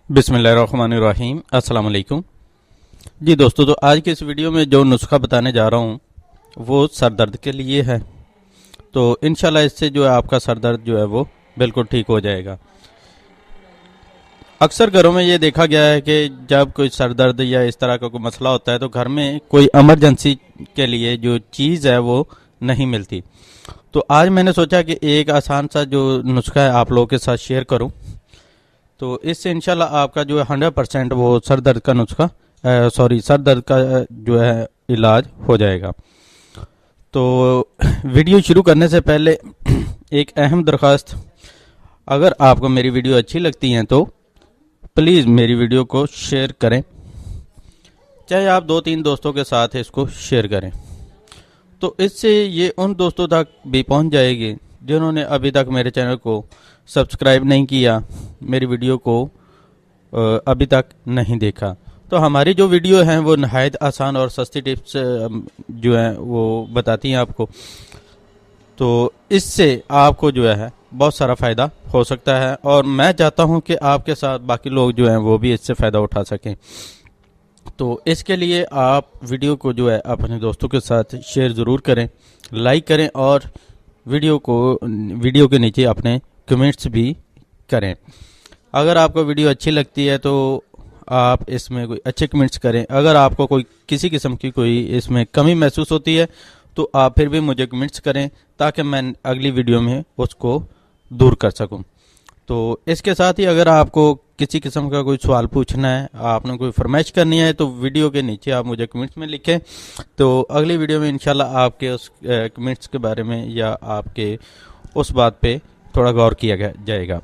बिस्मिल्लाहिर्रहमानिर्रहीम। अस्सलाम वालेकुम। जी दोस्तों, तो आज के इस वीडियो में जो नुस्खा बताने जा रहा हूँ वो सर दर्द के लिए है। तो इंशाल्लाह इससे जो है आपका सर दर्द जो है वो बिल्कुल ठीक हो जाएगा। अक्सर घरों में ये देखा गया है कि जब कोई सर दर्द या इस तरह का कोई मसला होता है तो घर में कोई इमरजेंसी के लिए जो चीज़ है वो नहीं मिलती। तो आज मैंने सोचा कि एक आसान सा जो नुस्खा है आप लोगों के साथ शेयर करूं, तो इससे इंशाल्लाह आपका जो है 100% वो सर दर्द का नुस्खा सर दर्द का जो है इलाज हो जाएगा। तो वीडियो शुरू करने से पहले एक अहम दरख्वास्त, अगर आपको मेरी वीडियो अच्छी लगती है तो प्लीज़ मेरी वीडियो को शेयर करें, चाहे आप 2-3 दोस्तों के साथ इसको शेयर करें। तो इससे ये उन दोस्तों तक भी पहुंच जाएगी जिन्होंने अभी तक मेरे चैनल को सब्सक्राइब नहीं किया, मेरी वीडियो को अभी तक नहीं देखा। तो हमारी जो वीडियो हैं वो नहायत आसान और सस्ती टिप्स जो हैं वो बताती हैं आपको। तो इससे आपको जो है बहुत सारा फ़ायदा हो सकता है और मैं चाहता हूं कि आपके साथ बाकी लोग जो हैं वो भी इससे फ़ायदा उठा सकें। तो इसके लिए आप वीडियो को जो है अपने दोस्तों के साथ शेयर ज़रूर करें, लाइक करें और वीडियो के नीचे अपने कमेंट्स भी करें। अगर आपको वीडियो अच्छी लगती है तो आप इसमें कोई अच्छे कमेंट्स करें। अगर आपको कोई किसी किस्म की कोई इसमें कमी महसूस होती है तो आप फिर भी मुझे कमेंट्स करें ताकि मैं अगली वीडियो में उसको दूर कर सकूं। तो इसके साथ ही अगर आपको किसी किस्म का कोई सवाल पूछना है, आपने कोई फरमाइश करनी है, तो वीडियो के नीचे आप मुझे कमेंट्स में लिखें। तो अगली वीडियो में इंशाल्लाह आपके उस कमेंट्स के बारे में या आपके उस बात पे थोड़ा गौर किया जाएगा।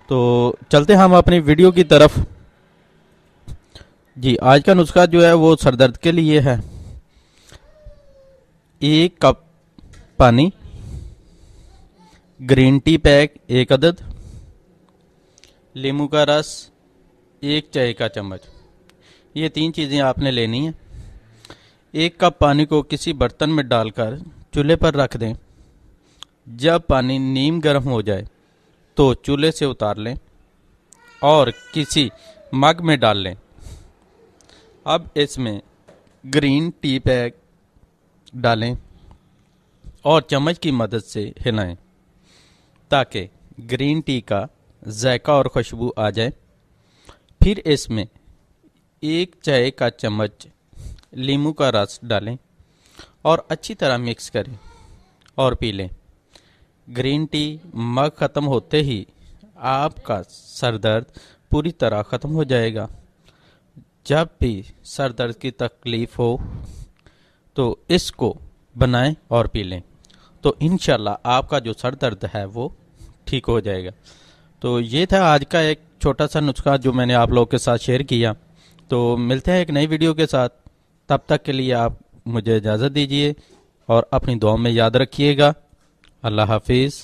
तो चलते हैं हम अपनी वीडियो की तरफ। जी, आज का नुस्खा जो है वो सर दर्द के लिए है। 1 कप पानी, ग्रीन टी पैक 1 अदद, नींबू का रस 1 चाय का चम्मच। ये 3 चीज़ें आपने लेनी हैं। 1 कप पानी को किसी बर्तन में डालकर चूल्हे पर रख दें। जब पानी नीम गर्म हो जाए तो चूल्हे से उतार लें और किसी मग में डाल लें। अब इसमें ग्रीन टी पैक डालें और चम्मच की मदद से हिलाएं ताकि ग्रीन टी का जायका और खुशबू आ जाए। फिर इसमें 1 चाय का चम्मच नींबू का रस डालें और अच्छी तरह मिक्स करें और पी लें। ग्रीन टी मग ख़त्म होते ही आपका सर दर्द पूरी तरह ख़त्म हो जाएगा। जब भी सर दर्द की तकलीफ़ हो तो इसको बनाएं और पी लें, तो इंशाल्लाह आपका जो सर दर्द है वो ठीक हो जाएगा। तो ये था आज का एक छोटा सा नुस्खा जो मैंने आप लोगों के साथ शेयर किया। तो मिलते हैं एक नई वीडियो के साथ, तब तक के लिए आप मुझे इजाज़त दीजिए और अपनी दुआ में याद रखिएगा। अल्लाह हाफिज़।